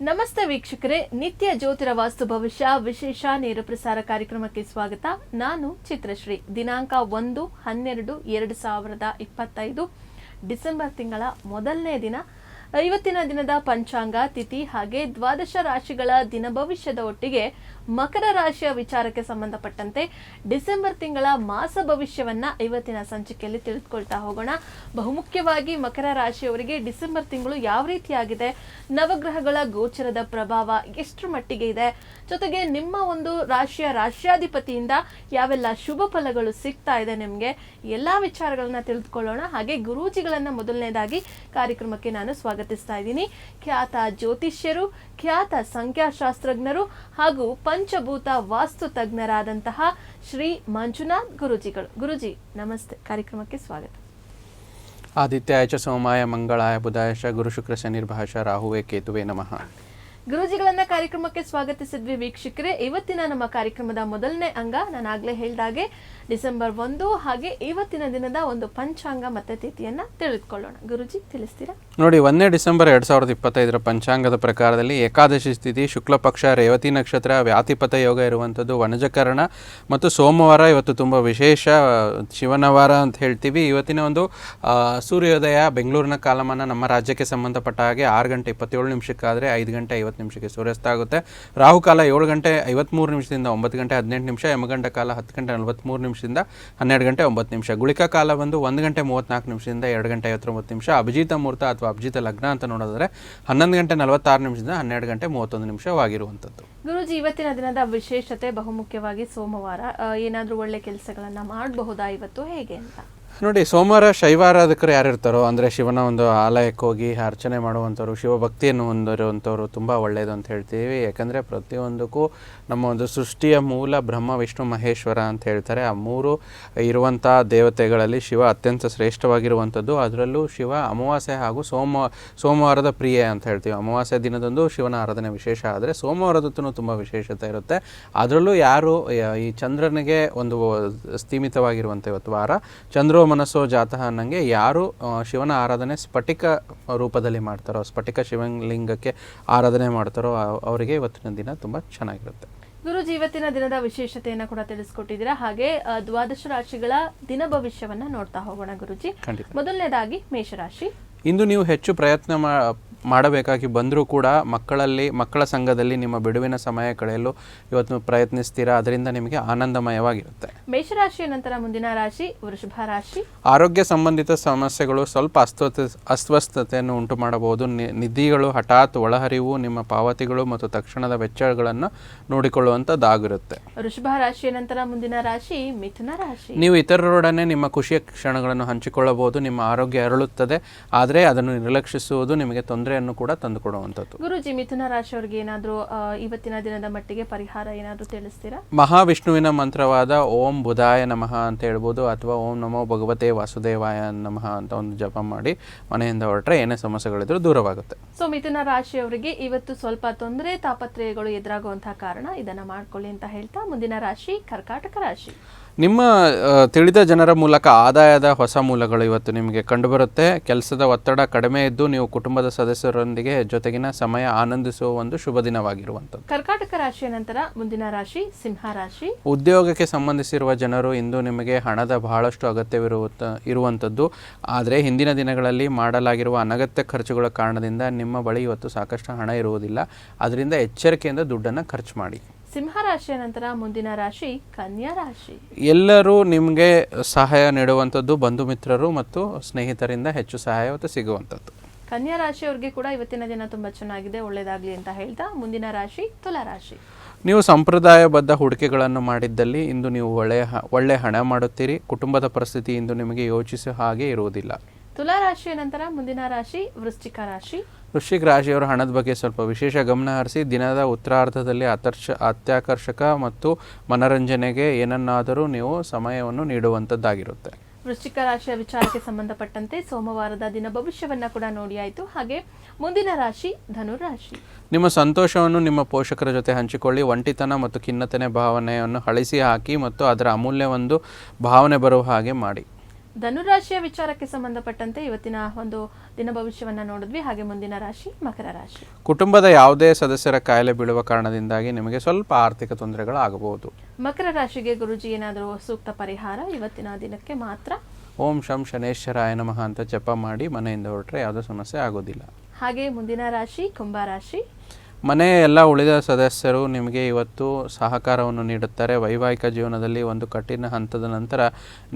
ನಮಸ್ತೆ ವೀಕ್ಷಕರೇ, ನಿತ್ಯ ಜ್ಯೋತಿರ ವಾಸ್ತು ಭವಿಷ್ಯ ವಿಶೇಷ ನೇರ ಪ್ರಸಾರ ಕಾರ್ಯಕ್ರಮಕ್ಕೆ ಸ್ವಾಗತ. ನಾನು ಚಿತ್ರಶ್ರೀ. ದಿನಾಂಕ 1-12-2025 ಡಿಸೆಂಬರ್ ತಿಂಗಳ ಮೊದಲನೇ ದಿನ. ಇವತ್ತಿನ ದಿನದ ಪಂಚಾಂಗ, ತಿಥಿ ಹಾಗೆ ದ್ವಾದಶ ರಾಶಿಗಳ ದಿನ ಭವಿಷ್ಯದ ಒಟ್ಟಿಗೆ ಮಕರ ರಾಶಿಯ ವಿಚಾರಕ್ಕೆ ಸಂಬಂಧಪಟ್ಟಂತೆ ಡಿಸೆಂಬರ್ ತಿಂಗಳ ಮಾಸ ಭವಿಷ್ಯವನ್ನ ಇವತ್ತಿನ ಸಂಚಿಕೆಯಲ್ಲಿ ತಿಳಿದುಕೊಳ್ತಾ ಹೋಗೋಣ. ಬಹುಮುಖ್ಯವಾಗಿ ಮಕರ ರಾಶಿಯವರಿಗೆ ಡಿಸೆಂಬರ್ ತಿಂಗಳು ಯಾವ ರೀತಿಯಾಗಿದೆ, ನವಗ್ರಹಗಳ ಗೋಚರದ ಪ್ರಭಾವ ಎಷ್ಟರ ಮಟ್ಟಿಗೆ ಇದೆ, ಜೊತೆಗೆ ನಿಮ್ಮ ಒಂದು ರಾಶಿಯ ರಾಶ್ಯಾಧಿಪತಿಯಿಂದ ಯಾವೆಲ್ಲ ಶುಭ ಫಲಗಳು ಸಿಗ್ತಾ ಇದೆ ನಿಮಗೆ, ಎಲ್ಲಾ ವಿಚಾರಗಳನ್ನ ತಿಳಿದುಕೊಳ್ಳೋಣ. ಹಾಗೆ ಗುರೂಜಿಗಳನ್ನ ಮೊದಲನೇದಾಗಿ ಕಾರ್ಯಕ್ರಮಕ್ಕೆ ನಾನು ಸ್ವಾಗತಿಸ್ತಾ ಇದ್ದೀನಿ. ಖ್ಯಾತ ಜ್ಯೋತಿಷ್ಯರು, ಖ್ಯಾತ ಸಂಖ್ಯಾಶಾಸ್ತ್ರಜ್ಞರು ಹಾಗೂ ಪಂಚಭೂತ ವಾಸ್ತು ತಜ್ಞರಾದಂತಹ ಶ್ರೀ ಮಂಜುನಾಥ್ ಗುರೂಜಿಗಳು. ಗುರೂಜಿ ನಮಸ್ತೆ, ಕಾರ್ಯಕ್ರಮಕ್ಕೆ ಸ್ವಾಗತ. ಆದಿತ್ಯಾಯ ಚ ಸೋಮಾಯ ಮಂಗಳಾಯ ಬುಧಾಯ ಗುರು ಶುಕ್ರ ಶನಿರ್ಭಾಷ ರಾಹುವೇ ಕೇತುವೆ ನಮಃ. ಗುರೂಜಿಗಳನ್ನ ಕಾರ್ಯಕ್ರಮಕ್ಕೆ ಸ್ವಾಗತಿಸಿದ್ವಿ. ವೀಕ್ಷಕರೇ, ಇವತ್ತಿನ ನಮ್ಮ ಕಾರ್ಯಕ್ರಮದ ಮೊದಲನೇ ಅಂಗ ನಾನು ಆಗ್ಲೇ ಹೇಳಿದಾಗೆ ಡಿಸೆಂಬರ್ 1 ಹಾಗೆ ಇವತ್ತಿನ ದಿನದ ಒಂದು ಪಂಚಾಂಗ ಮತ್ತೆ ತಿಥಿಯನ್ನ ತಿಳಿದುಕೊಳ್ಳೋಣ. ಗುರೂಜಿ ತಿಳಿಸ್ತೀರಾ? ನೋಡಿ, 1 ಡಿಸೆಂಬರ್ 2025 ಪಂಚಾಂಗದ ಪ್ರಕಾರದಲ್ಲಿ ಏಕಾದಶಿ ಸ್ಥಿತಿ, ಶುಕ್ಲ ಪಕ್ಷ, ರೇವತಿ ನಕ್ಷತ್ರ, ವ್ಯಾತಿಪತ ಯೋಗ ಇರುವಂಥದ್ದು, ವನಜಕರಣ ಮತ್ತು ಸೋಮವಾರ ಇವತ್ತು ತುಂಬ ವಿಶೇಷ ಶಿವನ ವಾರ ಅಂತ ಹೇಳ್ತೀವಿ. ಇವತ್ತಿನ ಒಂದು ಸೂರ್ಯೋದಯ ಬೆಂಗಳೂರಿನ ಕಾಲಮಾನ ನಮ್ಮ ರಾಜ್ಯಕ್ಕೆ ಸಂಬಂಧಪಟ್ಟ ಹಾಗೆ 6:27 5 ಗಂಟೆ 50 ನಿಮಿಷಕ್ಕೆ ಸೂರ್ಯಾಸ್ತ ಆಗುತ್ತೆ. ರಾಹುಕಾಲ 7:53 9 ಗಂಟೆ 18 ಯಮಗಂಡ ಕಾಲ 10:43 ನಿಮಿಷದಿಂದ 12:09. ಗುಳಿಕಾ ಕಾಲ ಬಂದು 1:34 2:59. ಅಭಿಜಿತ ಮುಹೂರ್ತ ಅಥವಾ ಅಭಿಜಿತ ಲಗ್ನ ಅಂತ ನೋಡಿದ್ರೆ 11:46 12:31 ಗುರೂಜಿ, ಇವತ್ತಿನ ದಿನದ ವಿಶೇಷತೆ ಬಹುಮುಖ್ಯವಾಗಿ ಸೋಮವಾರ. ಏನಾದ್ರೂ ಒಳ್ಳೆ ಕೆಲಸಗಳನ್ನ ಮಾಡಬಹುದಾ ಇವತ್ತು, ಹೇಗೆ ಅಂತ? ನೋಡಿ, ಸೋಮವಾರ ಶೈವಾರಾಧಕರು ಯಾರಿರ್ತಾರೋ ಅಂದರೆ ಶಿವನ ಒಂದು ಆಲಯಕ್ಕೆ ಹೋಗಿ ಅರ್ಚನೆ ಮಾಡುವಂಥವ್ರು, ಶಿವಭಕ್ತಿಯನ್ನು ಹೊಂದಿರುವಂಥವ್ರು ತುಂಬ ಒಳ್ಳೆಯದು ಅಂತ ಹೇಳ್ತೀವಿ. ಯಾಕಂದರೆ ಪ್ರತಿಯೊಂದಕ್ಕೂ ನಮ್ಮ ಒಂದು ಸೃಷ್ಟಿಯ ಮೂಲ ಬ್ರಹ್ಮ ವಿಷ್ಣು ಮಹೇಶ್ವರ ಅಂತ ಹೇಳ್ತಾರೆ. ಆ ಮೂರು ಇರುವಂಥ ದೇವತೆಗಳಲ್ಲಿ ಶಿವ ಅತ್ಯಂತ ಶ್ರೇಷ್ಠವಾಗಿರುವಂಥದ್ದು. ಅದರಲ್ಲೂ ಶಿವ ಅಮಾವಾಸ್ಯೆ ಹಾಗೂ ಸೋಮವಾರದ ಪ್ರಿಯೆ ಅಂತ ಹೇಳ್ತೀವಿ. ಅಮಾವಾಸ್ಯೆ ದಿನದಂದು ಶಿವನ ಆರಾಧನೆ ವಿಶೇಷ, ಆದರೆ ಸೋಮವಾರದತ್ತೂ ತುಂಬ ವಿಶೇಷತೆ ಇರುತ್ತೆ. ಅದರಲ್ಲೂ ಯಾರು ಈ ಚಂದ್ರನಿಗೆ ಒಂದು ಸ್ಥೀಮಿತವಾಗಿರುವಂಥ ಇವತ್ತು ವಾರ, ಚಂದ್ರ ಮನಸ್ಸೋ ಜಾತಃ ಅನ್ನಂಗೆ ಯಾರು ಶಿವನ ಆರಾಧನೆ ಸ್ಫಟಿಕ ರೂಪದಲ್ಲಿ ಮಾಡ್ತಾರೋ, ಸ್ಫಟಿಕ ಶಿವಲಿಂಗಕ್ಕೆ ಆರಾಧನೆ ಮಾಡ್ತಾರೋ ಅವರಿಗೆ ಇವತ್ತಿನ ದಿನ ತುಂಬ ಚೆನ್ನಾಗಿರುತ್ತೆ. ಗುರೂಜಿ, ಇವತ್ತಿನ ದಿನದ ವಿಶೇಷತೆಯನ್ನು ಕೂಡ ತಿಳಿಸ್ಕೊಟ್ಟಿದ್ದೀರಾ. ಹಾಗೆ ದ್ವಾದಶ ರಾಶಿಗಳ ದಿನ ಭವಿಷ್ಯವನ್ನ ನೋಡ್ತಾ ಹೋಗೋಣ ಗುರೂಜಿ. ಮೊದಲನೇದಾಗಿ ಮೇಷರಾಶಿ. ಇಂದು ನೀವು ಹೆಚ್ಚು ಪ್ರಯತ್ನ ಮಾಡಬೇಕಾಗಿ ಬಂದರೂ ಕೂಡ ಮಕ್ಕಳ ಸಂಘದಲ್ಲಿ ನಿಮ್ಮ ಬಿಡುವಿನ ಸಮಯ ಕಳೆಯಲು ಇವತ್ತು ಪ್ರಯತ್ನಿಸ್ತೀರಾ. ಅದರಿಂದ ನಿಮಗೆ ಆನಂದಮಯವಾಗಿರುತ್ತೆ. ಮೇಷರಾಶಿಯ ನಂತರ ಮುಂದಿನ ರಾಶಿ ವೃಷಭ ರಾಶಿ. ಆರೋಗ್ಯ ಸಂಬಂಧಿತ ಸಮಸ್ಯೆಗಳು ಸ್ವಲ್ಪ ಅಸ್ವಸ್ಥತೆಯನ್ನು ಉಂಟು ಮಾಡಬಹುದು. ನಿಧಿಗಳು ಹಠಾತ್ ಒಳಹರಿವು, ನಿಮ್ಮ ಪಾವತಿಗಳು ಮತ್ತು ತಕ್ಷಣದ ವೆಚ್ಚಗಳನ್ನು ನೋಡಿಕೊಳ್ಳುವಂಥದ್ದಾಗಿರುತ್ತೆ. ವೃಷಭ ರಾಶಿಯ ನಂತರ ಮುಂದಿನ ರಾಶಿ ಮಿಥುನ ರಾಶಿ. ನೀವು ಇತರರೊಡನೆ ನಿಮ್ಮ ಖುಷಿಯ ಕ್ಷಣಗಳನ್ನು ಹಂಚಿಕೊಳ್ಳಬಹುದು. ನಿಮ್ಮ ಆರೋಗ್ಯ ಅರಳುತ್ತದೆ, ಆದರೆ ಅದನ್ನು ನಿರ್ಲಕ್ಷಿಸುವುದು ನಿಮಗೆ ತೊಂದರೆಯನ್ನು ಕೂಡ ತಂದುಕೊಡುವಂಥದ್ದು. ಗುರುಜಿ, ಮಿಥುನ ರಾಶಿಯವರಿಗೆ ಏನಾದರೂ ಇವತ್ತಿನ ದಿನದ ಮಟ್ಟಿಗೆ ಪರಿಹಾರ ಏನಾದರೂ ತಿಳಿಸ್ತೀರಾ? ಮಹಾವಿಷ್ಣುವಿನ ಮಂತ್ರವಾದ ಓಂ ಬುಧಾಯ ನಮಃ ಅಂತ ಹೇಳ್ಬೋದು, ಅಥವಾ ಓಂ ನಮೋ ಭಗವತೆ ವಾಸುದೇವಾಯ ನಮಃ ಅಂತ ಒಂದು ಜಪ ಮಾಡಿ ಮನೆಯಿಂದ ಹೊರಟ್ರೆ ಏನೇ ಸಮಸ್ಯೆಗಳಿದ್ರೂ ದೂರವಾಗುತ್ತೆ. ಸೊ ಮಿಥುನ ರಾಶಿಯವರಿಗೆ ಇವತ್ತು ಸ್ವಲ್ಪ ತೊಂದರೆ ತಾಪತ್ರಯಗಳು ಎದುರಾಗುವಂತಹ ಕಾರಣ ಇದನ್ನ ಮಾಡ್ಕೊಳ್ಳಿ ಅಂತ ಹೇಳ್ತಾ ಮುಂದಿನ ರಾಶಿ ಕರ್ಕಾಟಕ ರಾಶಿ. ನಿಮ್ಮ ತಿಳಿದ ಜನರ ಮೂಲಕ ಆದಾಯದ ಹೊಸ ಮೂಲಗಳು ಇವತ್ತು ನಿಮಗೆ ಕಂಡುಬರುತ್ತೆ. ಕೆಲಸದ ಒತ್ತಡ ಕಡಿಮೆ ಇದ್ದು ನೀವು ಕುಟುಂಬದ ಸದಸ್ಯರೊಂದಿಗೆ ಜೊತೆಗಿನ ಸಮಯ ಆನಂದಿಸುವ ಒಂದು ಶುಭ ದಿನವಾಗಿರುವಂಥದ್ದು. ಕರ್ಕಾಟಕ ರಾಶಿಯ ನಂತರ ಮುಂದಿನ ರಾಶಿ ಸಿಂಹ ರಾಶಿ. ಉದ್ಯೋಗಕ್ಕೆ ಸಂಬಂಧಿಸಿರುವ ಜನರು ಇಂದು ನಿಮಗೆ ಹಣದ ಬಹಳಷ್ಟು ಅಗತ್ಯವಿರುವಂಥದ್ದು. ಆದರೆ ಹಿಂದಿನ ದಿನಗಳಲ್ಲಿ ಮಾಡಲಾಗಿರುವ ಅನಗತ್ಯ ಖರ್ಚುಗಳ ಕಾರಣದಿಂದ ನಿಮ್ಮ ಬಳಿ ಇವತ್ತು ಸಾಕಷ್ಟು ಹಣ ಇರುವುದಿಲ್ಲ. ಅದರಿಂದ ಎಚ್ಚರಿಕೆಯಿಂದ ದುಡ್ಡನ್ನು ಖರ್ಚು ಮಾಡಿ. ಸಿಂಹ ರಾಶಿಯ ನಂತರ ಮುಂದಿನ ರಾಶಿ ಕನ್ಯಾ ರಾಶಿ. ಎಲ್ಲರೂ ನಿಮಗೆ ಸಹಾಯ ನೀಡುವಂಥದ್ದು, ಬಂಧು ಮಿತ್ರರು ಮತ್ತು ಸ್ನೇಹಿತರಿಂದ ಹೆಚ್ಚು ಸಹಾಯ ಸಿಗುವಂಥದ್ದು. ಕನ್ಯಾ ರಾಶಿಯವರಿಗೆ ಕೂಡ ಇವತ್ತಿನ ದಿನ ತುಂಬಾ ಚೆನ್ನಾಗಿದೆ, ಒಳ್ಳೆಯದಾಗಲಿ ಅಂತ ಹೇಳ್ತಾ ಮುಂದಿನ ರಾಶಿ ತುಲಾ ರಾಶಿ. ನೀವು ಸಂಪ್ರದಾಯಬದ್ಧ ಹೂಡಿಕೆಗಳನ್ನು ಮಾಡಿದ್ದಲ್ಲಿ ಇಂದು ನೀವು ಒಳ್ಳೆಯ ಹಣ ಮಾಡುತ್ತೀರಿ. ಕುಟುಂಬದ ಪರಿಸ್ಥಿತಿ ಇಂದು ನಿಮಗೆ ಯೋಚಿಸುವ ಹಾಗೆ ಇರುವುದಿಲ್ಲ. ತುಲಾ ರಾಶಿಯ ನಂತರ ಮುಂದಿನ ರಾಶಿ ವೃಶ್ಚಿಕ ರಾಶಿ. ವೃಶ್ಚಿಕ ರಾಶಿಯವರು ಹಣದ ಬಗ್ಗೆ ಸ್ವಲ್ಪ ವಿಶೇಷ ಗಮನ ಹರಿಸಿ ದಿನದ ಉತ್ತರಾರ್ಧದಲ್ಲಿ ಅತ್ಯಾಕರ್ಷಕ ಮತ್ತು ಮನರಂಜನೆಗೆ ಏನನ್ನಾದರೂ ನೀವು ಸಮಯವನ್ನು ನೀಡುವಂಥದ್ದಾಗಿರುತ್ತೆ. ವೃಶ್ಚಿಕ ರಾಶಿಯ ವಿಚಾರಕ್ಕೆ ಸಂಬಂಧಪಟ್ಟಂತೆ ಸೋಮವಾರದ ದಿನ ಭವಿಷ್ಯವನ್ನ ಕೂಡ ನೋಡಿ ಆಯಿತು. ಹಾಗೆ ಮುಂದಿನ ರಾಶಿ ಧನುರಾಶಿ. ನಿಮ್ಮ ಸಂತೋಷವನ್ನು ನಿಮ್ಮ ಪೋಷಕರ ಜೊತೆ ಹಂಚಿಕೊಳ್ಳಿ. ಒಂಟಿತನ ಮತ್ತು ಖಿನ್ನತೆಯ ಭಾವನೆಯನ್ನು ಅಳಿಸಿ ಹಾಕಿ ಮತ್ತು ಅದರ ಅಮೂಲ್ಯ ಒಂದು ಭಾವನೆ ಬರುವ ಹಾಗೆ ಮಾಡಿ. ಧನುರಾಶಿಯ ವಿಚಾರಕ್ಕೆ ಸಂಬಂಧಪಟ್ಟಂತೆ ಇವತ್ತಿನ ಒಂದು ದಿನ ಭವಿಷ್ಯವನ್ನ ನೋಡಿದ್ವಿ. ಹಾಗೆ ಮುಂದಿನ ರಾಶಿ ಮಕರ ರಾಶಿ. ಕುಟುಂಬದ ಯಾವುದೇ ಸದಸ್ಯರ ಕಾಯಿಲೆ ಬೀಳುವ ಕಾರಣದಿಂದಾಗಿ ನಿಮಗೆ ಸ್ವಲ್ಪ ಆರ್ಥಿಕ ತೊಂದರೆಗಳು ಆಗಬಹುದು. ಮಕರ ರಾಶಿಗೆ ಗುರುಜಿ ಏನಾದರೂ ಸೂಕ್ತ ಪರಿಹಾರ ಇವತ್ತಿನ ದಿನಕ್ಕೆ ಮಾತ್ರ? ಓಂ ಶಂ ಶನೇಶ್ವರಾಯ ನಮಃ ಅಂತ ಜಪ ಮಾಡಿ ಮನೆಯಿಂದ ಹೊರಟ್ರೆ ಯಾವುದೇ ಸಮಸ್ಯೆ ಆಗೋದಿಲ್ಲ. ಹಾಗೆ ಮುಂದಿನ ರಾಶಿ ಕುಂಭ ರಾಶಿ. ಮನೆಯ ಎಲ್ಲ ಉಳಿದ ಸದಸ್ಯರು ನಿಮಗೆ ಇವತ್ತು ಸಹಕಾರವನ್ನು ನೀಡುತ್ತಾರೆ. ವೈವಾಹಿಕ ಜೀವನದಲ್ಲಿ ಒಂದು ಕಠಿಣ ಹಂತದ ನಂತರ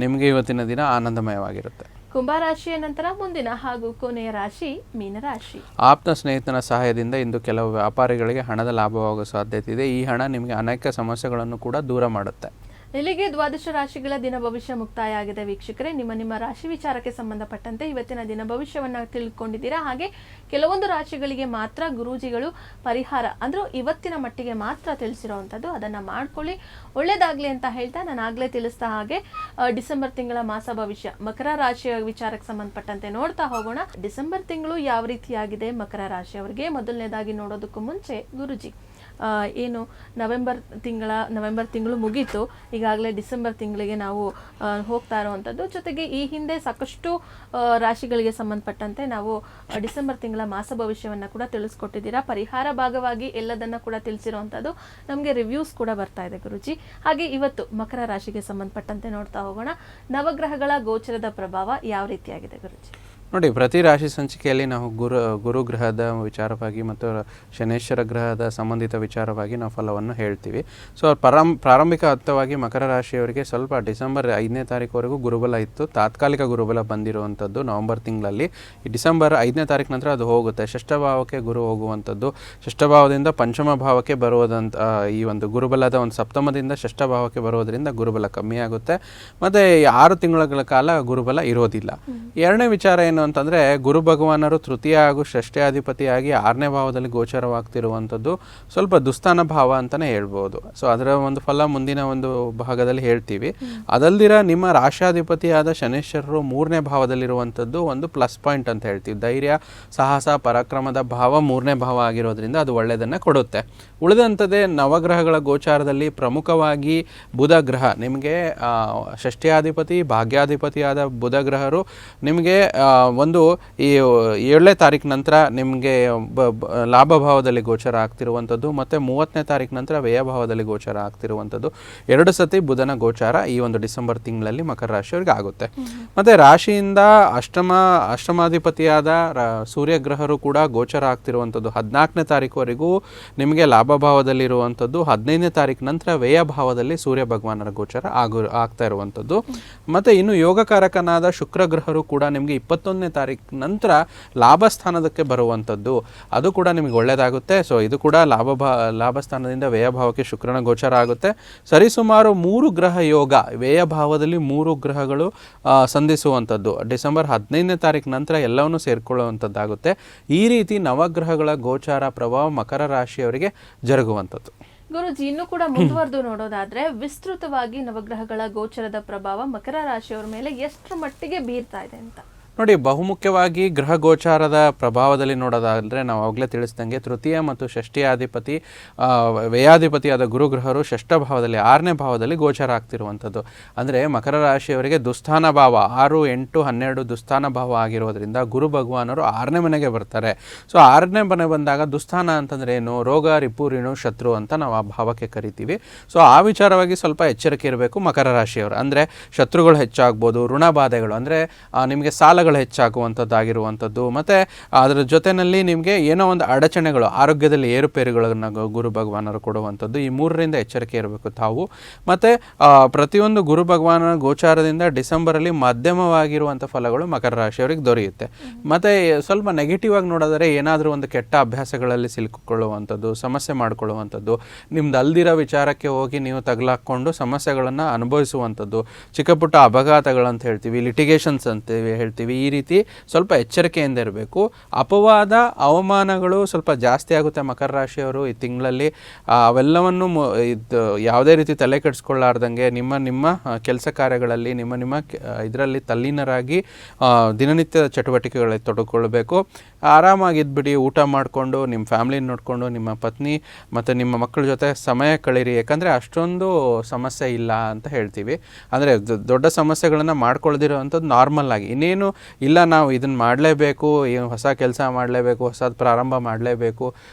ನಿಮಗೆ ಇವತ್ತಿನ ದಿನ ಆನಂದಮಯವಾಗಿರುತ್ತೆ. ಕುಂಭರಾಶಿಯ ನಂತರ ಮುಂದಿನ ಹಾಗೂ ಕೊನೆಯ ರಾಶಿ ಮೀನರಾಶಿ. ಆಪ್ತ ಸ್ನೇಹಿತನ ಸಹಾಯದಿಂದ ಇಂದು ಕೆಲವು ವ್ಯಾಪಾರಿಗಳಿಗೆ ಹಣದ ಲಾಭವಾಗುವ ಸಾಧ್ಯತೆ ಇದೆ. ಈ ಹಣ ನಿಮಗೆ ಅನೇಕ ಸಮಸ್ಯೆಗಳನ್ನು ಕೂಡ ದೂರ ಮಾಡುತ್ತೆ. ಇಲ್ಲಿಗೆ ದ್ವಾದಶ ರಾಶಿಗಳ ದಿನ ಭವಿಷ್ಯ ಮುಕ್ತಾಯ ಆಗಿದೆ ವೀಕ್ಷಕರೇ. ನಿಮ್ಮ ರಾಶಿ ವಿಚಾರಕ್ಕೆ ಸಂಬಂಧಪಟ್ಟಂತೆ ಇವತ್ತಿನ ದಿನ ಭವಿಷ್ಯವನ್ನ ತಿಳ್ಕೊಂಡಿದ್ದೀರಾ. ಹಾಗೆ ಕೆಲವೊಂದು ರಾಶಿಗಳಿಗೆ ಮಾತ್ರ ಗುರೂಜಿಗಳು ಪರಿಹಾರ ಅಂದ್ರೆ ಇವತ್ತಿನ ಮಟ್ಟಿಗೆ ಮಾತ್ರ ತಿಳಿಸಿರುವಂಥದ್ದು, ಅದನ್ನ ಮಾಡ್ಕೊಳ್ಳಿ, ಒಳ್ಳೇದಾಗ್ಲಿ ಅಂತ ಹೇಳ್ತಾ ನಾನು ಆಗ್ಲೇ ತಿಳಿಸ್ತಾ ಹಾಗೆ ಡಿಸೆಂಬರ್ ತಿಂಗಳ ಮಾಸ ಭವಿಷ್ಯ ಮಕರ ರಾಶಿಯ ವಿಚಾರಕ್ಕೆ ಸಂಬಂಧಪಟ್ಟಂತೆ ನೋಡ್ತಾ ಹೋಗೋಣ. ಡಿಸೆಂಬರ್ ತಿಂಗಳು ಯಾವ ರೀತಿಯಾಗಿದೆ ಮಕರ ರಾಶಿಯವರಿಗೆ ಮೊದಲನೇದಾಗಿ ನೋಡೋದಕ್ಕೂ ಮುಂಚೆ ಗುರುಜಿ ಏನು ನವೆಂಬರ್ ತಿಂಗಳು ಮುಗೀತು, ಈಗಾಗಲೇ ಡಿಸೆಂಬರ್ ತಿಂಗಳಿಗೆ ನಾವು ಹೋಗ್ತಾ ಇರೋವಂಥದ್ದು. ಜೊತೆಗೆ ಈ ಹಿಂದೆ ಸಾಕಷ್ಟು ರಾಶಿಗಳಿಗೆ ಸಂಬಂಧಪಟ್ಟಂತೆ ನಾವು ಡಿಸೆಂಬರ್ ತಿಂಗಳ ಮಾಸ ಭವಿಷ್ಯವನ್ನು ಕೂಡ ತಿಳಿಸ್ಕೊಟ್ಟಿದ್ದೀರಾ. ಪರಿಹಾರ ಭಾಗವಾಗಿ ಎಲ್ಲದನ್ನ ಕೂಡ ತಿಳಿಸಿರುವಂಥದ್ದು, ನಮಗೆ ರಿವ್ಯೂಸ್ ಕೂಡ ಬರ್ತಾ ಇದೆ ಗುರುಜಿ. ಹಾಗೆ ಇವತ್ತು ಮಕರ ರಾಶಿಗೆ ಸಂಬಂಧಪಟ್ಟಂತೆ ನೋಡ್ತಾ ಹೋಗೋಣ. ನವಗ್ರಹಗಳ ಗೋಚರದ ಪ್ರಭಾವ ಯಾವ ರೀತಿಯಾಗಿದೆ ಗುರುಜಿ? ನೋಡಿ, ಪ್ರತಿ ರಾಶಿ ಸಂಚಿಕೆಯಲ್ಲಿ ನಾವು ಗುರುಗ್ರಹದ ವಿಚಾರವಾಗಿ ಮತ್ತು ಶನೇಶ್ವರ ಗ್ರಹದ ಸಂಬಂಧಿತ ವಿಚಾರವಾಗಿ ನಾವು ಫಲವನ್ನು ಹೇಳ್ತೀವಿ. ಸೊ ಪ್ರಾರಂಭಿಕ ಹಂತವಾಗಿ ಮಕರ ರಾಶಿಯವರಿಗೆ ಸ್ವಲ್ಪ ಡಿಸೆಂಬರ್ 5ನೇ ತಾರೀಕುವರೆಗೂ ಗುರುಬಲ ಇತ್ತು. ತಾತ್ಕಾಲಿಕ ಗುರುಬಲ ಬಂದಿರುವಂಥದ್ದು ನವೆಂಬರ್ ತಿಂಗಳಲ್ಲಿ. ಈ ಡಿಸೆಂಬರ್ 5ನೇ ತಾರೀಕು ನಂತರ ಅದು ಹೋಗುತ್ತೆ. ಷಷ್ಠಭಾವಕ್ಕೆ ಗುರು ಹೋಗುವಂಥದ್ದು, ಷಷ್ಠಭಾವದಿಂದ ಪಂಚಮ ಭಾವಕ್ಕೆ ಬರುವುದಂತ ಈ ಒಂದು ಗುರುಬಲದ ಒಂದು ಸಪ್ತಮದಿಂದ ಷಷ್ಠಭಾವಕ್ಕೆ ಬರುವುದರಿಂದ ಗುರುಬಲ ಕಮ್ಮಿ ಆಗುತ್ತೆ. ಮತ್ತು 6 ತಿಂಗಳ ಕಾಲ ಗುರುಬಲ ಇರೋದಿಲ್ಲ. ಎರಡನೇ ವಿಚಾರ ಏನು ಅಂತಂದ್ರೆ, ಗುರು ಭಗವಾನರು ತೃತೀಯ ಹಾಗೂ ಷಷ್ಠ್ಯಾಧಿಪತಿಯಾಗಿ 6ನೇ ಭಾವದಲ್ಲಿ ಗೋಚರವಾಗ್ತಿರುವಂಥದ್ದು ಸ್ವಲ್ಪ ದುಸ್ಥಾನ ಭಾವ ಅಂತಾನೆ ಹೇಳ್ಬೋದು. ಸೊ ಅದರ ಒಂದು ಫಲ ಮುಂದಿನ ಒಂದು ಭಾಗದಲ್ಲಿ ಹೇಳ್ತೀವಿ. ಅದಲ್ದಿರ ನಿಮ್ಮ ರಾಶ್ಯಾಧಿಪತಿಯಾದ ಶನೇಶ್ವರರು 3ನೇ ಭಾವದಲ್ಲಿರುವಂಥದ್ದು ಒಂದು ಪ್ಲಸ್ ಪಾಯಿಂಟ್ ಅಂತ ಹೇಳ್ತೀವಿ. ಧೈರ್ಯ, ಸಾಹಸ, ಪರಾಕ್ರಮದ ಭಾವ 3ನೇ ಭಾವ ಆಗಿರೋದ್ರಿಂದ ಅದು ಒಳ್ಳೆಯದನ್ನು ಕೊಡುತ್ತೆ. ಉಳಿದಂಥದ್ದೇ ನವಗ್ರಹಗಳ ಗೋಚಾರದಲ್ಲಿ ಪ್ರಮುಖವಾಗಿ ಬುಧ ಗ್ರಹ ನಿಮಗೆ ಷಷ್ಠ್ಯಾಧಿಪತಿ, ಭಾಗ್ಯಾಧಿಪತಿಯಾದ ಬುಧ ಗ್ರಹರು ನಿಮಗೆ ಒಂದು ಈ 7ನೇ ತಾರೀಕು ನಂತರ ನಿಮಗೆ ಲಾಭ ಭಾವದಲ್ಲಿ ಗೋಚರ ಆಗ್ತಿರುವಂಥದ್ದು, ಮತ್ತು 30ನೇ ತಾರೀಕು ನಂತರ ವ್ಯಯಭಾವದಲ್ಲಿ ಗೋಚರ ಆಗ್ತಿರುವಂಥದ್ದು. 2 ಸತಿ ಬುಧನ ಗೋಚಾರ ಈ ಒಂದು ಡಿಸೆಂಬರ್ ತಿಂಗಳಲ್ಲಿ ಮಕರ ರಾಶಿಯವರಿಗೆ ಆಗುತ್ತೆ. ಮತ್ತು ರಾಶಿಯಿಂದ ಅಷ್ಟಮಾಧಿಪತಿಯಾದ ಸೂರ್ಯಗ್ರಹರು ಕೂಡ ಗೋಚರ ಆಗ್ತಿರುವಂಥದ್ದು 14ನೇ ತಾರೀಕುವರೆಗೂ ನಿಮಗೆ ಲಾಭ ಭಾವದಲ್ಲಿರುವಂಥದ್ದು. 15ನೇ ತಾರೀಕು ನಂತರ ವ್ಯಯಭಾವದಲ್ಲಿ ಸೂರ್ಯ ಭಗವಾನರ ಗೋಚರ ಆಗ್ತಾ ಇರುವಂಥದ್ದು. ಮತ್ತು ಇನ್ನು ಯೋಗಕಾರಕನಾದ ಶುಕ್ರಗ್ರಹರು ಕೂಡ ನಿಮಗೆ 21ನೇ ತಾರೀಕು ನಂತರ ಲಾಭ ಸ್ಥಾನದಕ್ಕೆ ಬರುವಂಥದ್ದು, ಅದು ಕೂಡ ನಿಮಗೆ ಒಳ್ಳೆಯದಾಗುತ್ತೆ. ಸೊ ಇದು ಕೂಡ ಲಾಭ ಸ್ಥಾನದಿಂದ ವ್ಯಯಭಾವಕ್ಕೆ ಶುಕ್ರನ ಗೋಚರ ಆಗುತ್ತೆ. ಸರಿಸುಮಾರು 3 ಗ್ರಹ ಯೋಗ ವ್ಯಯಭಾವದಲ್ಲಿ 3 ಗ್ರಹಗಳು ಸಂಧಿಸುವಂಥದ್ದು ಡಿಸೆಂಬರ್ 15ನೇ ತಾರೀಕು ನಂತರ ಎಲ್ಲವನ್ನೂ ಸೇರಿಕೊಳ್ಳುವಂಥದ್ದಾಗುತ್ತೆ. ಈ ರೀತಿ ನವಗ್ರಹಗಳ ಗೋಚಾರ ಪ್ರಭಾವ ಮಕರ ರಾಶಿಯವರಿಗೆ ಜರುಗುವಂಥದ್ದು. ಗುರುಜಿ, ಇನ್ನು ಕೂಡ ಮುಂದುವರೆದು ನೋಡೋದಾದ್ರೆ ವಿಸ್ತೃತವಾಗಿ ನವಗ್ರಹಗಳ ಗೋಚರದ ಪ್ರಭಾವ ಮಕರ ರಾಶಿಯವರ ಮೇಲೆ ಎಷ್ಟರ ಮಟ್ಟಿಗೆ ಬೀರ್ತಾ ಇದೆ ಅಂತ ನೋಡಿ. ಬಹುಮುಖ್ಯವಾಗಿ ಗ್ರಹ ಗೋಚಾರದ ಪ್ರಭಾವದಲ್ಲಿ ನೋಡೋದಾದರೆ ನಾವು ಆಗಲೇ ತಿಳಿಸಿದಂಗೆ ತೃತೀಯ ಮತ್ತು ಷಷ್ಠ್ಯಾಧಿಪತಿ ವ್ಯಯಾಧಿಪತಿಯಾದ ಗುರುಗ್ರಹರು ಷಷ್ಠ ಭಾವದಲ್ಲಿ 6ನೇ ಭಾವದಲ್ಲಿ ಗೋಚಾರ ಆಗ್ತಿರುವಂಥದ್ದು. ಅಂದರೆ ಮಕರ ರಾಶಿಯವರಿಗೆ ದುಸ್ಥಾನ ಭಾವ 6, 8, 12 ದುಸ್ಥಾನ ಭಾವ ಆಗಿರೋದ್ರಿಂದ ಗುರು ಭಗವಾನರು 6ನೇ ಮನೆಗೆ ಬರ್ತಾರೆ. ಸೊ 6ನೇ ಮನೆ ಬಂದಾಗ ದುಸ್ಥಾನ ಅಂತಂದ್ರೆ ಏನು? ರೋಗ, ರಿಪು, ಋಣು, ಶತ್ರು ಅಂತ ನಾವು ಆ ಭಾವಕ್ಕೆ ಕರಿತೀವಿ. ಸೊ ಆ ವಿಚಾರವಾಗಿ ಸ್ವಲ್ಪ ಎಚ್ಚರಿಕೆ ಇರಬೇಕು ಮಕರ ರಾಶಿಯವರು. ಅಂದರೆ ಶತ್ರುಗಳು ಹೆಚ್ಚಾಗ್ಬೋದು, ಋಣಬಾಧೆಗಳು ಅಂದರೆ ನಿಮಗೆ ಸಾಲ ಹೆಚ್ಚಾಗುವಂಥದ್ದಾಗಿರುವಂಥದ್ದು, ಮತ್ತು ಅದರ ಜೊತೆಯಲ್ಲಿ ನಿಮಗೆ ಏನೋ ಒಂದು ಅಡಚಣೆಗಳು, ಆರೋಗ್ಯದಲ್ಲಿ ಏರುಪೇರುಗಳನ್ನು ಗುರು ಭಗವಾನರು ಕೊಡುವಂಥದ್ದು. ಈ 3ರಿಂದ ಎಚ್ಚರಿಕೆ ಇರಬೇಕು ತಾವು. ಮತ್ತು ಪ್ರತಿಯೊಂದು ಗುರು ಭಗವಾನನ ಗೋಚಾರದಿಂದ ಡಿಸೆಂಬರಲ್ಲಿ ಮಧ್ಯಮವಾಗಿರುವಂಥ ಫಲಗಳು ಮಕರ ರಾಶಿಯವರಿಗೆ ದೊರೆಯುತ್ತೆ. ಮತ್ತು ಸ್ವಲ್ಪ ನೆಗೆಟಿವ್ ಆಗಿ ನೋಡೋದರೆ ಏನಾದರೂ ಒಂದು ಕೆಟ್ಟ ಅಭ್ಯಾಸಗಳಲ್ಲಿ ಸಿಲುಕಿಕೊಳ್ಳುವಂಥದ್ದು, ಸಮಸ್ಯೆ ಮಾಡಿಕೊಳ್ಳುವಂಥದ್ದು, ನಿಮ್ದು ಅಲ್ದಿರೋ ವಿಚಾರಕ್ಕೆ ಹೋಗಿ ನೀವು ತಗಲಾಕೊಂಡು ಸಮಸ್ಯೆಗಳನ್ನು ಅನುಭವಿಸುವಂಥದ್ದು, ಚಿಕ್ಕ ಪುಟ್ಟ ಅಪಘಾತಗಳಂತ ಹೇಳ್ತೀವಿ, ಲಿಟಿಗೇಷನ್ಸ್ ಅಂತ ಹೇಳ್ತೀವಿ. ಈ ರೀತಿ ಸ್ವಲ್ಪ ಎಚ್ಚರಿಕೆಯಿಂದ ಇರಬೇಕು. ಅಪವಾದ, ಅವಮಾನಗಳು ಸ್ವಲ್ಪ ಜಾಸ್ತಿ ಆಗುತ್ತೆ ಮಕರ ರಾಶಿಯವರು ಈ ತಿಂಗಳಲ್ಲಿ. ಅವೆಲ್ಲವನ್ನು ಯಾವುದೇ ರೀತಿ ತಲೆ ಕೆಡಿಸ್ಕೊಳ್ಳಾರ್ದಂಗೆ ನಿಮ್ಮ ಕೆಲಸ ಕಾರ್ಯಗಳಲ್ಲಿ ನಿಮ್ಮ ಇದರಲ್ಲಿ ತಲ್ಲೀನರಾಗಿ ದಿನನಿತ್ಯದ ಚಟುವಟಿಕೆಗಳಲ್ಲಿ ತೊಡಗಿಕೊಳ್ಬೇಕು. ಆರಾಮಾಗಿದ್ಬಿಡಿ, ಊಟ ಮಾಡಿಕೊಂಡು ನಿಮ್ಮ ಫ್ಯಾಮ್ಲಿನ ನೋಡಿಕೊಂಡು ನಿಮ್ಮ ಪತ್ನಿ ಮತ್ತು ನಿಮ್ಮ ಮಕ್ಕಳ ಜೊತೆ ಸಮಯ ಕಳೀರಿ. ಯಾಕಂದರೆ ಅಷ್ಟೊಂದು ಸಮಸ್ಯೆ ಇಲ್ಲ ಅಂತ ಹೇಳ್ತೀವಿ. ಅಂದರೆ ದೊಡ್ಡ ಸಮಸ್ಯೆಗಳನ್ನು ಮಾಡ್ಕೊಳ್ದಿರೋ ಅಂಥದ್ದು ನಾರ್ಮಲ್ ಆಗಿ. ಇನ್ನೇನು ಇಲ್ಲ ನಾವು ಇದನ್ನು ಮಾಡಲೇಬೇಕು, ಏನು ಹೊಸ ಕೆಲಸ ಮಾಡಲೇಬೇಕು, ಹೊಸದು ಪ್ರಾರಂಭ ಮಾಡಲೇಬೇಕು,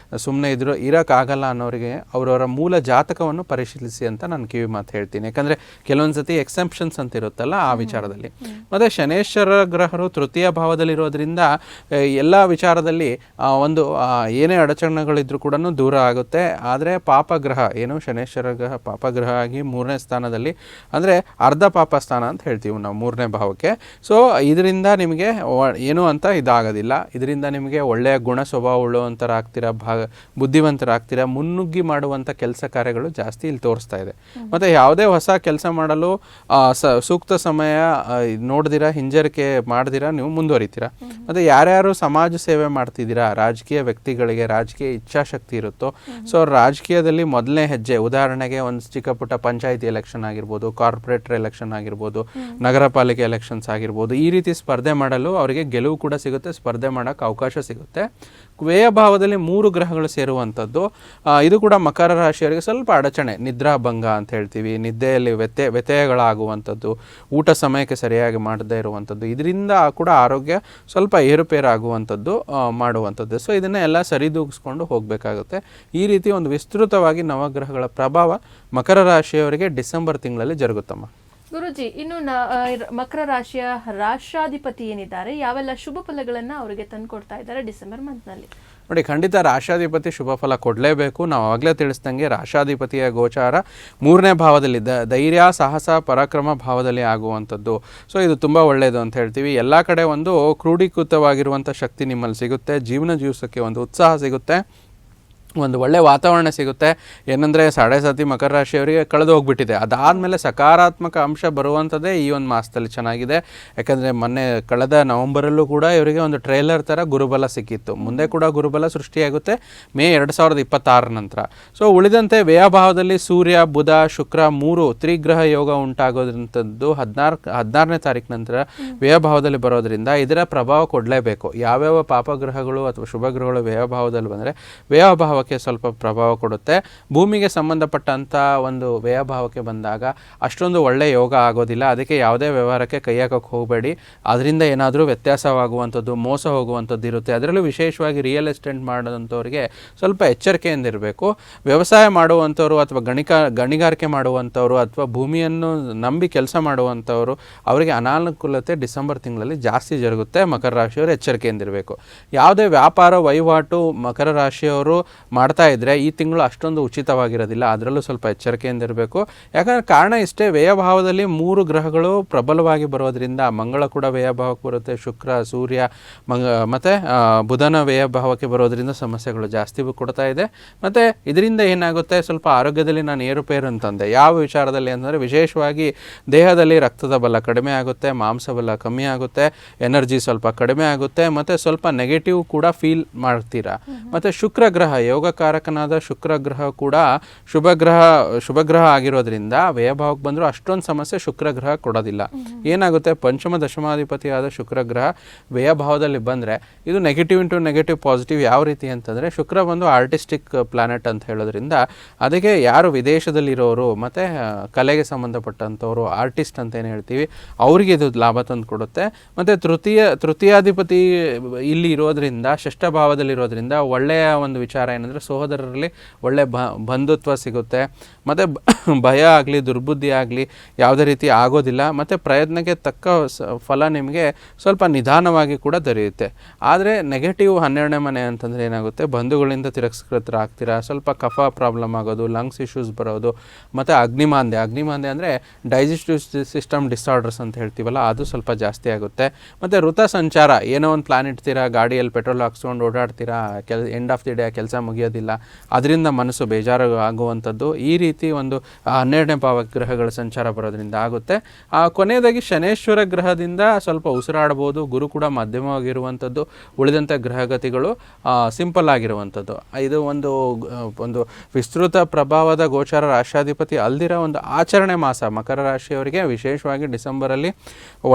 ಸುಮ್ಮನೆ ಇರೋಕ್ಕಾಗಲ್ಲ ಅನ್ನೋರಿಗೆ ಅವರವರ ಮೂಲ ಜಾತಕವನ್ನು ಪರಿಶೀಲಿಸಿ ಅಂತ ನಾನು ಕಿವಿ ಮಾತು ಹೇಳ್ತೀನಿ. ಯಾಕಂದರೆ ಕೆಲವೊಂದು ಸತಿ ಎಕ್ಸೆಪ್ಷನ್ಸ್ ಅಂತ ಇರುತ್ತಲ್ಲ ಆ ವಿಚಾರದಲ್ಲಿ. ಮತ್ತು ಶನೇಶ್ವರ ಗ್ರಹರು ತೃತೀಯ ಭಾವದಲ್ಲಿರೋದ್ರಿಂದ ಎಲ್ಲ ವಿಚಾರದಲ್ಲಿ ಒಂದು ಏನೇ ಅಡಚಣೆಗಳಿದ್ರೂ ಕೂಡ ದೂರ ಆಗುತ್ತೆ. ಆದರೆ ಪಾಪಗ್ರಹ ಏನು ಶನೇಶ್ವರ ಗ್ರಹ ಪಾಪಗ್ರಹ ಆಗಿ 3ನೇ ಸ್ಥಾನದಲ್ಲಿ, ಅಂದರೆ ಅರ್ಧ ಪಾಪ ಸ್ಥಾನ ಅಂತ ಹೇಳ್ತೀವಿ ನಾವು 3ನೇ ಭಾವಕ್ಕೆ. ಸೊ ಇದರಿಂದ ನಿಮಗೆ ಏನು ಅಂತ ಇದಾಗೋದಿಲ್ಲ. ಇದರಿಂದ ನಿಮಗೆ ಒಳ್ಳೆಯ ಗುಣ ಸ್ವಭಾವ ಉಳ್ಳುವಂಥರಾಗ್ತೀರಾ, ಬುದ್ಧಿವಂತರಾಗ್ತೀರಾ, ಮುನ್ನುಗ್ಗಿ ಮಾಡುವಂಥ ಕೆಲಸ ಕಾರ್ಯಗಳು ಜಾಸ್ತಿ ಇಲ್ಲಿ ತೋರಿಸ್ತಾ ಇದೆ. ಮತ್ತು ಯಾವುದೇ ಹೊಸ ಕೆಲಸ ಮಾಡಲು ಸೂಕ್ತ ಸಮಯ ನೋಡ್ದಿರಾ, ಹಿಂಜರಿಕೆ ಮಾಡ್ದಿರಾ ನೀವು ಮುಂದುವರಿತೀರಾ. ಮತ್ತು ಯಾರ್ಯಾರು ಸಮಾಜ ಸೇವೆ ಮಾಡ್ತಿದ್ದೀರಾ, ರಾಜಕೀಯ ವ್ಯಕ್ತಿಗಳಿಗೆ ರಾಜಕೀಯ ಇಚ್ಛಾಶಕ್ತಿ ಇರುತ್ತೋ, ಸೊ ರಾಜಕೀಯದಲ್ಲಿ ಮೊದಲನೇ ಹೆಜ್ಜೆ, ಉದಾಹರಣೆಗೆ ಒಂದು ಚಿಕ್ಕ ಪುಟ್ಟ ಪಂಚಾಯಿತಿ ಎಲೆಕ್ಷನ್ ಆಗಿರ್ಬೋದು, ಕಾರ್ಪೊರೇಟರ್ ಎಲೆಕ್ಷನ್ ಆಗಿರ್ಬೋದು, ನಗರ ಪಾಲಿಕೆ ಎಲೆಕ್ಷನ್ಸ್ ಆಗಿರ್ಬೋದು, ಈ ರೀತಿ ಸ್ಪರ್ಧೆ ಮಾಡಲು ಅವರಿಗೆ ಗೆಲುವು ಕೂಡ ಸಿಗುತ್ತೆ, ಸ್ಪರ್ಧೆ ಮಾಡೋಕ್ಕೆ ಅವಕಾಶ ಸಿಗುತ್ತೆ. ವ್ಯಯಭಾವದಲ್ಲಿ 3 ಗ್ರಹಗಳು ಸೇರುವಂಥದ್ದು, ಇದು ಕೂಡ ಮಕರ ರಾಶಿಯವರಿಗೆ ಸ್ವಲ್ಪ ಅಡಚಣೆ, ನಿದ್ರಾಭಂಗ ಅಂತ ಹೇಳ್ತೀವಿ, ನಿದ್ದೆಯಲ್ಲಿ ವ್ಯತ್ಯಯಗಳಾಗುವಂಥದ್ದು, ಊಟ ಸಮಯಕ್ಕೆ ಸರಿಯಾಗಿ ಮಾಡದೇ ಇರುವಂಥದ್ದು, ಇದರಿಂದ ಕೂಡ ಆರೋಗ್ಯ ಸ್ವಲ್ಪ ಏರುಪೇರಾಗುವಂಥದ್ದು ಮಾಡುವಂಥದ್ದು. ಸೊ ಇದನ್ನೇ ಎಲ್ಲ ಸರಿದೂಗಿಸ್ಕೊಂಡು ಹೋಗಬೇಕಾಗುತ್ತೆ. ಈ ರೀತಿ ಒಂದು ವಿಸ್ತೃತವಾಗಿ ನವಗ್ರಹಗಳ ಪ್ರಭಾವ ಮಕರ ರಾಶಿಯವರಿಗೆ ಡಿಸೆಂಬರ್ ತಿಂಗಳಲ್ಲಿ ಜರುಗುತ್ತಮ್ಮ. ಗುರುಜಿ, ಇನ್ನು ಮಕರ ರಾಶಿಯ ರಾಷ್ಟ್ರಾಧಿಪತಿ ಏನಿದ್ದಾರೆ, ಯಾವೆಲ್ಲ ಶುಭ ಫಲಗಳನ್ನ ಅವರಿಗೆ ತಂದುಕೊಡ್ತಾ ಇದ್ದಾರೆ ಡಿಸೆಂಬರ್ ಮಂತ್ನಲ್ಲಿ? ನೋಡಿ, ಖಂಡಿತ ರಾಷ್ಟ್ರಾಧಿಪತಿ ಶುಭ ಫಲ ಕೊಡಲೇಬೇಕು. ನಾವು ಆವಾಗಲೇ ತಿಳಿಸ್ದಂಗೆ ರಾಷ್ಟ್ರಾಧಿಪತಿಯ ಗೋಚಾರ 3ನೇ ಭಾವದಲ್ಲಿ, ಧೈರ್ಯ ಸಾಹಸ ಪರಾಕ್ರಮ ಭಾವದಲ್ಲಿ ಆಗುವಂಥದ್ದು. ಸೊ ಇದು ತುಂಬ ಒಳ್ಳೆಯದು ಅಂತ ಹೇಳ್ತೀವಿ. ಎಲ್ಲ ಕಡೆ ಒಂದು ಕ್ರೋಢೀಕೃತವಾಗಿರುವಂಥ ಶಕ್ತಿ ನಿಮ್ಮಲ್ಲಿ ಸಿಗುತ್ತೆ, ಜೀವನ ಜೀವಿಸೋಕ್ಕೆ ಒಂದು ಉತ್ಸಾಹ ಸಿಗುತ್ತೆ, ಒಂದು ಒಳ್ಳೆಯ ವಾತಾವರಣ ಸಿಗುತ್ತೆ. ಏನಂದರೆ 7.5 ಮಕರ ರಾಶಿಯವರಿಗೆ ಕಳೆದು ಹೋಗ್ಬಿಟ್ಟಿದೆ. ಅದಾದಮೇಲೆ ಸಕಾರಾತ್ಮಕ ಅಂಶ ಬರುವಂಥದ್ದೇ ಈ ಒಂದು ಮಾಸದಲ್ಲಿ ಚೆನ್ನಾಗಿದೆ. ಯಾಕಂದರೆ ಮೊನ್ನೆ ಕಳೆದ ನವಂಬರಲ್ಲೂ ಕೂಡ ಇವರಿಗೆ ಒಂದು ಟ್ರೇಲರ್ ಥರ ಗುರುಬಲ ಸಿಕ್ಕಿತ್ತು. ಮುಂದೆ ಕೂಡ ಗುರುಬಲ ಸೃಷ್ಟಿಯಾಗುತ್ತೆ ಮೇ 2026 ನಂತರ. ಸೊ ಉಳಿದಂತೆ ವ್ಯಯಭಾವದಲ್ಲಿ ಸೂರ್ಯ ಬುಧ ಶುಕ್ರ 3 ತ್ರಿಗ್ರಹ ಯೋಗ ಉಂಟಾಗೋದ್ರಂಥದ್ದು 16ನೇ ತಾರೀಕು ನಂತರ ವ್ಯಯಭಾವದಲ್ಲಿ ಬರೋದ್ರಿಂದ ಇದರ ಪ್ರಭಾವ ಕೊಡಲೇಬೇಕು. ಯಾವ್ಯಾವ ಪಾಪಗ್ರಹಗಳು ಅಥವಾ ಶುಭಗ್ರಹಗಳು ವ್ಯಯಭಾವದಲ್ಲಿ ಬಂದರೆ ವ್ಯಯಭಾವ ಸ್ವಲ್ಪ ಪ್ರಭಾವ ಕೊಡುತ್ತೆ. ಭೂಮಿಗೆ ಸಂಬಂಧಪಟ್ಟಂಥ ಒಂದು ವ್ಯಯಭಾವಕ್ಕೆ ಬಂದಾಗ ಅಷ್ಟೊಂದು ಒಳ್ಳೆಯ ಯೋಗ ಆಗೋದಿಲ್ಲ. ಅದಕ್ಕೆ ಯಾವುದೇ ವ್ಯವಹಾರಕ್ಕೆ ಕೈ ಹಾಕೋಕ್ಕೆ ಹೋಗಬೇಡಿ. ಅದರಿಂದ ಏನಾದರೂ ವ್ಯತ್ಯಾಸವಾಗುವಂಥದ್ದು, ಮೋಸ ಹೋಗುವಂಥದ್ದು ಇರುತ್ತೆ. ಅದರಲ್ಲೂ ವಿಶೇಷವಾಗಿ ರಿಯಲ್ ಎಸ್ಟೇಟ್ ಮಾಡೋಂಥವ್ರಿಗೆ ಸ್ವಲ್ಪ ಎಚ್ಚರಿಕೆಯಿಂದ ಇರಬೇಕು. ವ್ಯವಸಾಯ ಮಾಡುವಂಥವ್ರು ಅಥವಾ ಗಣಿಗಾರಿಕೆ ಮಾಡುವಂಥವ್ರು ಅಥವಾ ಭೂಮಿಯನ್ನು ನಂಬಿ ಕೆಲಸ ಮಾಡುವಂಥವ್ರು, ಅವರಿಗೆ ಅನಾನುಕೂಲತೆ ಡಿಸೆಂಬರ್ ತಿಂಗಳಲ್ಲಿ ಜಾಸ್ತಿ ಜರುಗುತ್ತೆ. ಮಕರ ರಾಶಿಯವರು ಎಚ್ಚರಿಕೆಯಿಂದಿರಬೇಕು. ಯಾವುದೇ ವ್ಯಾಪಾರ ವಹಿವಾಟು ಮಕರ ರಾಶಿಯವರು ಮಾಡ್ತಾ ಇದ್ದರೆ ಈ ತಿಂಗಳು ಅಷ್ಟೊಂದು ಉಚಿತವಾಗಿರೋದಿಲ್ಲ. ಅದರಲ್ಲೂ ಸ್ವಲ್ಪ ಎಚ್ಚರಿಕೆಯಿಂದಿರಬೇಕು. ಯಾಕಂದರೆ ಕಾರಣ ಇಷ್ಟೇ, ವ್ಯಯಭಾವದಲ್ಲಿ 3 ಗ್ರಹಗಳು ಪ್ರಬಲವಾಗಿ ಬರೋದ್ರಿಂದ ಮಂಗಳ ಕೂಡ ವ್ಯಯಭಾವಕ್ಕೆ ಬರುತ್ತೆ, ಶುಕ್ರ ಸೂರ್ಯ ಮತ್ತು ಬುಧನ ವ್ಯಯಭಾವಕ್ಕೆ ಬರೋದ್ರಿಂದ ಸಮಸ್ಯೆಗಳು ಜಾಸ್ತಿ ಕೊಡ್ತಾ ಇದೆ. ಮತ್ತು ಇದರಿಂದ ಏನಾಗುತ್ತೆ, ಸ್ವಲ್ಪ ಆರೋಗ್ಯದಲ್ಲಿ ನಾನು ಏರುಪೇರು ಅಂತಂದೆ. ಯಾವ ವಿಚಾರದಲ್ಲಿ ಅಂತಂದರೆ ವಿಶೇಷವಾಗಿ ದೇಹದಲ್ಲಿ ರಕ್ತದ ಬಲ ಕಡಿಮೆ ಆಗುತ್ತೆ, ಮಾಂಸ ಬಲ ಕಮ್ಮಿ ಆಗುತ್ತೆ, ಎನರ್ಜಿ ಸ್ವಲ್ಪ ಕಡಿಮೆ ಆಗುತ್ತೆ, ಮತ್ತು ಸ್ವಲ್ಪ ನೆಗೆಟಿವ್ ಕೂಡ ಫೀಲ್ ಮಾಡ್ತೀರಾ. ಮತ್ತು ಶುಕ್ರ ಗ್ರಹ ಯೋಗಕಾರಕನಾದ ಶುಕ್ರ ಗ್ರಹ ಕೂಡ ಶುಭಗ್ರಹ ಆಗಿರೋದ್ರಿಂದ ವ್ಯಯಭಾವಕ್ಕೆ ಬಂದರೂ ಅಷ್ಟೊಂದು ಸಮಸ್ಯೆ ಶುಕ್ರ ಗ್ರಹ ಕೊಡೋದಿಲ್ಲ. ಏನಾಗುತ್ತೆ, ಪಂಚಮ ದಶಮಾಧಿಪತಿಯಾದ ಶುಕ್ರ ಗ್ರಹ ವ್ಯಯಭಾವದಲ್ಲಿ ಬಂದರೆ ಇದು ನೆಗೆಟಿವ್ ಇಂಟು ನೆಗೆಟಿವ್ ಪಾಸಿಟಿವ್. ಯಾವ ರೀತಿ ಅಂತಂದರೆ ಶುಕ್ರ ಬಂದು ಆರ್ಟಿಸ್ಟಿಕ್ ಪ್ಲಾನೆಟ್ ಅಂತ ಹೇಳೋದ್ರಿಂದ ಅದಕ್ಕೆ ಯಾರು ವಿದೇಶದಲ್ಲಿರೋರು ಮತ್ತು ಕಲೆಗೆ ಸಂಬಂಧಪಟ್ಟಂಥವ್ರು ಆರ್ಟಿಸ್ಟ್ ಅಂತ ಏನು ಹೇಳ್ತೀವಿ ಅವರಿಗೆ ಇದು ಲಾಭ ತಂದು ಕೊಡುತ್ತೆ. ಮತ್ತು ತೃತೀಯಾಧಿಪತಿ ಇಲ್ಲಿ ಇರೋದ್ರಿಂದ ಷಷ್ಠ ಭಾವದಲ್ಲಿರೋದ್ರಿಂದ ಒಳ್ಳೆಯ ಒಂದು ವಿಚಾರ ಏನಂದರೆ ಸಹೋದರರಲ್ಲಿ ಒಳ್ಳೆ ಬಂಧುತ್ವ ಸಿಗುತ್ತೆ. ಮತ್ತು ಭಯ ಆಗಲಿ ದುರ್ಬುದ್ಧಿ ಆಗಲಿ ಯಾವುದೇ ರೀತಿ ಆಗೋದಿಲ್ಲ. ಮತ್ತು ಪ್ರಯತ್ನಕ್ಕೆ ತಕ್ಕ ಫಲ ನಿಮಗೆ ಸ್ವಲ್ಪ ನಿಧಾನವಾಗಿ ಕೂಡ ದೊರೆಯುತ್ತೆ. ಆದರೆ ನೆಗೆಟಿವ್ 12ನೇ ಮನೆ ಅಂತಂದರೆ ಏನಾಗುತ್ತೆ, ಬಂಧುಗಳಿಂದ ತಿರಸ್ಕೃತರಾಗ್ತೀರಾ, ಸ್ವಲ್ಪ ಕಫ ಪ್ರಾಬ್ಲಮ್ ಆಗೋದು, ಲಂಗ್ಸ್ ಇಶ್ಯೂಸ್ ಬರೋದು, ಮತ್ತು ಅಗ್ನಿಮಾಂದ್ಯ ಅಂದರೆ ಡೈಜೆಸ್ಟಿವ್ ಸಿಸ್ಟಮ್ ಡಿಸಾರ್ಡರ್ಸ್ ಅಂತ ಹೇಳ್ತೀವಲ್ಲ, ಅದು ಸ್ವಲ್ಪ ಜಾಸ್ತಿ ಆಗುತ್ತೆ. ಮತ್ತು ಋತ ಸಂಚಾರ, ಏನೋ ಒಂದು ಪ್ಲಾನ್ ಇಡ್ತೀರಾ, ಗಾಡಿಯಲ್ಲಿ ಪೆಟ್ರೋಲ್ ಹಾಕ್ಸ್ಕೊಂಡು ಓಡಾಡ್ತೀರಾ, ಎಂಡ್ ಆಫ್ ದಿ ಡೇ ಕೆಲಸ ಮುಗಿಯೋದಿಲ್ಲ, ಅದರಿಂದ ಮನಸ್ಸು ಬೇಜಾರು ಆಗುವಂಥದ್ದು. ಈ ರೀತಿ ಒಂದು 12ನೇ ಭಾವಗ್ರಹಗಳ ಸಂಚಾರ ಬರೋದ್ರಿಂದ ಆಗುತ್ತೆ. ಕೊನೆಯದಾಗಿ ಶನೇಶ್ವರ ಗ್ರಹದಿಂದ ಸ್ವಲ್ಪ ಉಸಿರಾಡಬಹುದು. ಗುರು ಕೂಡ ಮಧ್ಯಮವಾಗಿರುವಂಥದ್ದು. ಉಳಿದಂಥ ಗ್ರಹಗತಿಗಳು ಸಿಂಪಲ್ ಆಗಿರುವಂಥದ್ದು. ಇದು ಒಂದು ವಿಸ್ತೃತ ಪ್ರಭಾವದ ಗೋಚಾರ ರಾಷ್ಟ್ರಾಧಿಪತಿ ಅಲ್ದಿರೋ ಒಂದು ಆಚರಣೆ ಮಾಸ. ಮಕರ ರಾಶಿಯವರಿಗೆ ವಿಶೇಷವಾಗಿ ಡಿಸೆಂಬರಲ್ಲಿ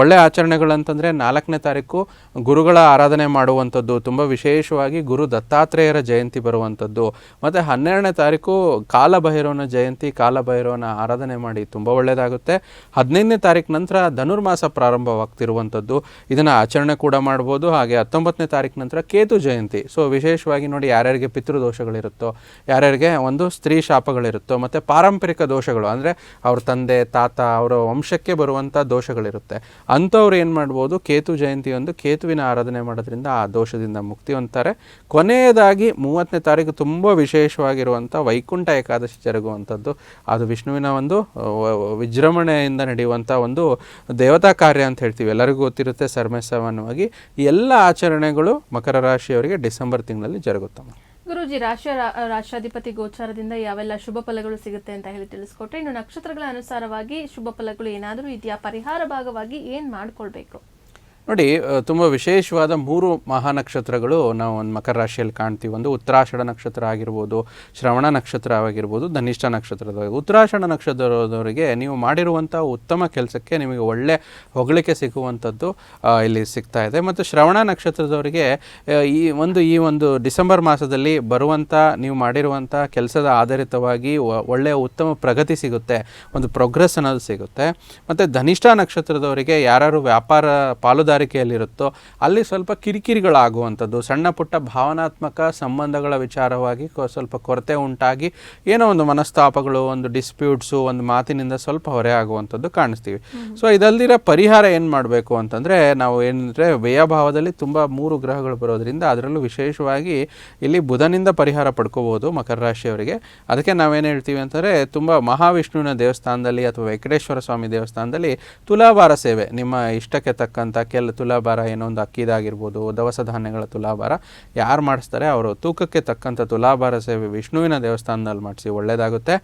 ಒಳ್ಳೆ ಆಚರಣೆಗಳಂತಂದರೆ 4ನೇ ತಾರೀಕು ಗುರುಗಳ ಆರಾಧನೆ ಮಾಡುವಂಥದ್ದು, ತುಂಬ ವಿಶೇಷವಾಗಿ ಗುರು ದತ್ತಾತ್ರೇಯರ ಜಯಂತಿ ಬರುವಂಥದ್ದು. ಮತ್ತು 12ನೇ ತಾರೀಕು ಕಾಲಭೈರವನ ಜಯಂತಿ, ಕಾಲಭೈರವನ ಆರಾಧನೆ ಮಾಡಿ ತುಂಬ ಒಳ್ಳೆಯದಾಗುತ್ತೆ. 15ನೇ ತಾರೀಕು ನಂತರ ಧನುರ್ಮಾಸ ಪ್ರಾರಂಭವಾಗ್ತಿರುವಂಥದ್ದು, ಇದನ್ನು ಆಚರಣೆ ಕೂಡ ಮಾಡ್ಬೋದು. ಹಾಗೆ 19ನೇ ತಾರೀಕು ನಂತರ ಕೇತು ಜಯಂತಿ. ಸೊ ವಿಶೇಷವಾಗಿ ನೋಡಿ, ಯಾರ್ಯಾರಿಗೆ ಪಿತೃದೋಷಗಳಿರುತ್ತೋ, ಯಾರ್ಯಾರಿಗೆ ಒಂದು ಸ್ತ್ರೀ ಶಾಪಗಳಿರುತ್ತೋ, ಮತ್ತು ಪಾರಂಪರಿಕ ದೋಷಗಳು ಅಂದರೆ ಅವ್ರ ತಂದೆ ತಾತ ಅವರ ವಂಶಕ್ಕೆ ಬರುವಂಥ ದೋಷಗಳಿರುತ್ತೆ, ಅಂಥವ್ರು ಏನು ಮಾಡ್ಬೋದು, ಕೇತು ಜಯಂತಿಯೊಂದು ಕೇತುವಿನ ಆರಾಧನೆ ಮಾಡೋದ್ರಿಂದ ಆ ದೋಷದಿಂದ ಮುಕ್ತಿ ಹೊಂದ್ತಾರೆ. ಕೊನೆಯದಾಗಿ 30ನೇ ತಾರೀಕು ತುಂಬ ವಿಶೇಷವಾಗಿರುವಂಥ ವೈಕುಂಠ ಏಕಾದಶಿ ಜರುಗುವಂಥದ್ದು. ಅದು ವಿಷ್ಣುವಿನ ಒಂದು ವಿಜೃಂಭಣೆಯಿಂದ ನಡೆಯುವಂಥ ಒಂದು ದೇವತಾ ಕಾರ್ಯ ಅಂತ ಹೇಳ್ತೀವಿ, ಎಲ್ಲರಿಗೂ ಗೊತ್ತಿರುತ್ತೆ. ಸರ್ವೇಸಾಮಾನ್ಯವಾಗಿ ಎಲ್ಲ ಆಚರಣೆಗಳು ಮಕರ ರಾಶಿಯವರಿಗೆ ಡಿಸೆಂಬರ್ ತಿಂಗಳಲ್ಲಿ ಜರುಗುತ್ತವೆ. ಗುರೂಜಿ, ರಾಷ್ಟ್ರಾಧಿಪತಿ ಗೋಚಾರದಿಂದ ಯಾವೆಲ್ಲ ಶುಭ ಫಲಗಳು ಸಿಗುತ್ತೆ ಅಂತ ಹೇಳಿ ತಿಳಿಸ್ಕೊಟ್ರೆ, ಇನ್ನು ನಕ್ಷತ್ರಗಳ ಅನುಸಾರವಾಗಿ ಶುಭ ಫಲಗಳು ಏನಾದರೂ ಇದೆಯಾ? ಪರಿಹಾರ ಭಾಗವಾಗಿ ಏನು ಮಾಡ್ಕೊಳ್ಬೇಕು? ನೋಡಿ, ತುಂಬ ವಿಶೇಷವಾದ 3 ಮಹಾನಕ್ಷತ್ರಗಳು ನಾವು ಒಂದು ಮಕರ ರಾಶಿಯಲ್ಲಿ ಕಾಣ್ತೀವಿ. ಒಂದು ಉತ್ತರಾಷಾಢ ನಕ್ಷತ್ರ ಆಗಿರ್ಬೋದು, ಶ್ರವಣ ನಕ್ಷತ್ರ ಆಗಿರ್ಬೋದು, ಧನಿಷ್ಠ ನಕ್ಷತ್ರದ. ಉತ್ತರಾಷಾಢ ನಕ್ಷತ್ರದವರಿಗೆ ನೀವು ಮಾಡಿರುವಂಥ ಉತ್ತಮ ಕೆಲಸಕ್ಕೆ ನಿಮಗೆ ಒಳ್ಳೆ ಹೊಗಳಿಕೆ ಸಿಗುವಂಥದ್ದು ಇಲ್ಲಿ ಸಿಗ್ತಾ ಇದೆ. ಮತ್ತು ಶ್ರವಣ ನಕ್ಷತ್ರದವರಿಗೆ ಈ ಒಂದು ಡಿಸೆಂಬರ್ ಮಾಸದಲ್ಲಿ ಬರುವಂಥ ನೀವು ಮಾಡಿರುವಂಥ ಕೆಲಸದ ಆಧಾರಿತವಾಗಿ ಒಳ್ಳೆಯ ಉತ್ತಮ ಪ್ರಗತಿ ಸಿಗುತ್ತೆ, ಒಂದು ಪ್ರೋಗ್ರೆಸ್ ಅನ್ನೋದು ಸಿಗುತ್ತೆ. ಮತ್ತು ಧನಿಷ್ಠ ನಕ್ಷತ್ರದವರಿಗೆ ಯಾರು ವ್ಯಾಪಾರ ಪಾಲುದಾರಿಕೆಯಲ್ಲಿರುತ್ತೋ ಅಲ್ಲಿ ಸ್ವಲ್ಪ ಕಿರಿಕಿರಿಗಳಾಗುವಂಥದ್ದು, ಸಣ್ಣ ಪುಟ್ಟ ಭಾವನಾತ್ಮಕ ಸಂಬಂಧಗಳ ವಿಚಾರವಾಗಿ ಸ್ವಲ್ಪ ಕೊರತೆ ಉಂಟಾಗಿ ಏನೋ ಒಂದು ಮನಸ್ತಾಪಗಳು, ಒಂದು ಡಿಸ್ಪ್ಯೂಟ್ಸು, ಒಂದು ಮಾತಿನಿಂದ ಸ್ವಲ್ಪ ಹೊರೆ ಆಗುವಂಥದ್ದು ಕಾಣಿಸ್ತೀವಿ. ಸೊ ಇದಲ್ದಿರೋ ಪರಿಹಾರ ಏನು ಮಾಡಬೇಕು ಅಂತಂದರೆ, ನಾವು ಏನಂದರೆ ವ್ಯಯಭಾವದಲ್ಲಿ ತುಂಬ 3 ಗ್ರಹಗಳು ಬರೋದ್ರಿಂದ ಅದರಲ್ಲೂ ವಿಶೇಷವಾಗಿ ಇಲ್ಲಿ ಬುಧನಿಂದ ಪರಿಹಾರ ಪಡ್ಕೋಬೋದು ಮಕರ ರಾಶಿಯವರಿಗೆ. ಅದಕ್ಕೆ ನಾವೇನು ಹೇಳ್ತೀವಿ ಅಂತಂದರೆ, ತುಂಬ ಮಹಾವಿಷ್ಣುವಿನ ದೇವಸ್ಥಾನದಲ್ಲಿ ಅಥವಾ ವೆಂಕಟೇಶ್ವರ ಸ್ವಾಮಿ ದೇವಸ್ಥಾನದಲ್ಲಿ ತುಲಾಭಾರ ಸೇವೆ, ನಿಮ್ಮ ಇಷ್ಟಕ್ಕೆ ತಕ್ಕಂಥ ತುಲಾಭಾರ, ಏನೋ ಒಂದು ಅಕ್ಕಿದಾಗಿರ್ಬೋದು, ದವಸ ಧಾನ್ಯಗಳ ತುಲಾಭಾರ ಯಾರು ಮಾಡಿಸ್ತಾರೆ ಅವರು ತೂಕಕ್ಕೆ ತಕ್ಕಂಥ ತುಲಾಭಾರ ಸೇವೆ ವಿಷ್ಣುವಿನ ದೇವಸ್ಥಾನದಲ್ಲಿ ಮಾಡಿಸಿ ಒಳ್ಳೆಯದಾಗುತ್ತೆ.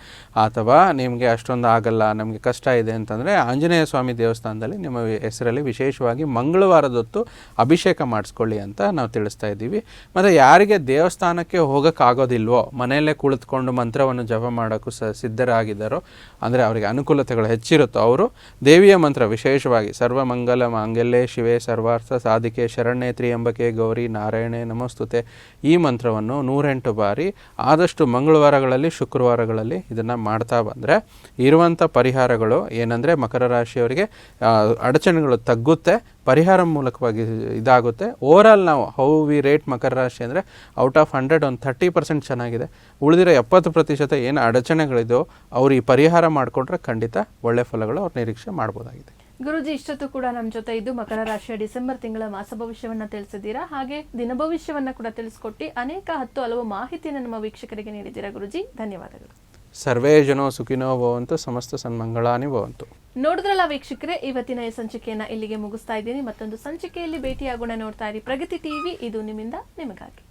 ಅಥವಾ ನಿಮಗೆ ಅಷ್ಟೊಂದು ಆಗಲ್ಲ, ನಮಗೆ ಕಷ್ಟ ಇದೆ ಅಂತಂದರೆ ಆಂಜನೇಯ ಸ್ವಾಮಿ ದೇವಸ್ಥಾನದಲ್ಲಿ ನಿಮ್ಮ ಹೆಸರಲ್ಲಿ ವಿಶೇಷವಾಗಿ ಮಂಗಳವಾರದೊತ್ತು ಅಭಿಷೇಕ ಮಾಡಿಸ್ಕೊಳ್ಳಿ ಅಂತ ನಾವು ತಿಳಿಸ್ತಾ ಇದ್ದೀವಿ. ಮತ್ತು ಯಾರಿಗೆ ದೇವಸ್ಥಾನಕ್ಕೆ ಹೋಗೋಕ್ಕಾಗೋದಿಲ್ವೋ, ಮನೆಯಲ್ಲೇ ಕುಳಿತುಕೊಂಡು ಮಂತ್ರವನ್ನು ಜಪ ಮಾಡೋಕ್ಕೂ ಸಿದ್ಧರಾಗಿದ್ದಾರೋ, ಅಂದರೆ ಅವರಿಗೆ ಅನುಕೂಲತೆಗಳು ಹೆಚ್ಚಿರುತ್ತೋ, ಅವರು ದೇವಿಯ ಮಂತ್ರ ವಿಶೇಷವಾಗಿ ಸರ್ವಮಂಗಲ ಮಾಂಗಲ್ಯೆ ಶಿವೆ ಸರ್ವಾರ್ಥ ಸಾಧಿಕೆ ಶರಣ್ಯೆ ತ್ರ್ಯಂಬಕೆ ಗೌರಿ ನಾರಾಯಣೆ ನಮಸ್ತುತೆ, ಈ ಮಂತ್ರವನ್ನು 108 ಬಾರಿ ಆದಷ್ಟು ಮಂಗಳವಾರಗಳಲ್ಲಿ ಶುಕ್ರವಾರಗಳಲ್ಲಿ ಇದನ್ನು ಮಾಡ್ತಾ ಬಂದರೆ ಇರುವಂಥ ಪರಿಹಾರಗಳು ಏನಂದರೆ ಮಕರ ರಾಶಿಯವರಿಗೆ ಅಡಚಣೆಗಳು ತಗ್ಗುತ್ತೆ, ಪರಿಹಾರ ಮೂಲಕವಾಗಿ ಇದಾಗುತ್ತೆ. ಓವರಾಲ್ ನಾವು ಹೌ ವಿ ರೇಟ್ ಮಕರ ರಾಶಿ ಅಂದರೆ ಔಟ್ ಆಫ್ 100 ಒಂದು 30% ಚೆನ್ನಾಗಿದೆ. ಉಳಿದಿರೋ 70% ಏನು ಅಡಚಣೆಗಳಿದೆಯೋ ಅವರು ಈ ಪರಿಹಾರ ಮಾಡಿಕೊಂಡ್ರೆ ಖಂಡಿತ ಒಳ್ಳೆ ಫಲಗಳು ಅವ್ರು ನಿರೀಕ್ಷೆ ಮಾಡ್ಬೋದಾಗಿದೆ. ಗುರುಜಿ, ಇಷ್ಟೊತ್ತು ಕೂಡ ನಮ್ಮ ಜೊತೆ ಇದ್ದು ಮಕರ ರಾಶಿಯ ಡಿಸೆಂಬರ್ ತಿಂಗಳ ಮಾಸ ಭವಿಷ್ಯವನ್ನ ತಿಳಿಸಿದ್ದೀರಾ, ಹಾಗೆ ದಿನ ಭವಿಷ್ಯವನ್ನ ಕೂಡ ತಿಳಿಸ್ಕೊಟ್ಟು ಅನೇಕ ಹಲವು ಮಾಹಿತಿಯನ್ನು ನಮ್ಮ ವೀಕ್ಷಕರಿಗೆ ನೀಡಿದ್ದೀರಾ. ಗುರುಜಿ, ಧನ್ಯವಾದಗಳು. ಸರ್ವೇ ಜನೋ ಸುಖಿನೋ ಭವಂತು, ಸಮಸ್ತ ಸನ್ಮಂಗಳಾನಿ ಭವಂತು. ನೋಡಿದ್ರಲ್ಲ ವೀಕ್ಷಕರೇ, ಇವತ್ತಿನ ಈ ಸಂಚಿಕೆಯನ್ನ ಇಲ್ಲಿಗೆ ಮುಗಿಸ್ತಾ ಇದ್ದೀನಿ. ಮತ್ತೊಂದು ಸಂಚಿಕೆಯಲ್ಲಿ ಭೇಟಿಯಾಗೋಣ. ನೋಡ್ತಾ ಇರಿ ಪ್ರಗತಿ ಟಿವಿ, ಇದು ನಿಮ್ಮಿಂದ ನಿಮಗಾಗಿ.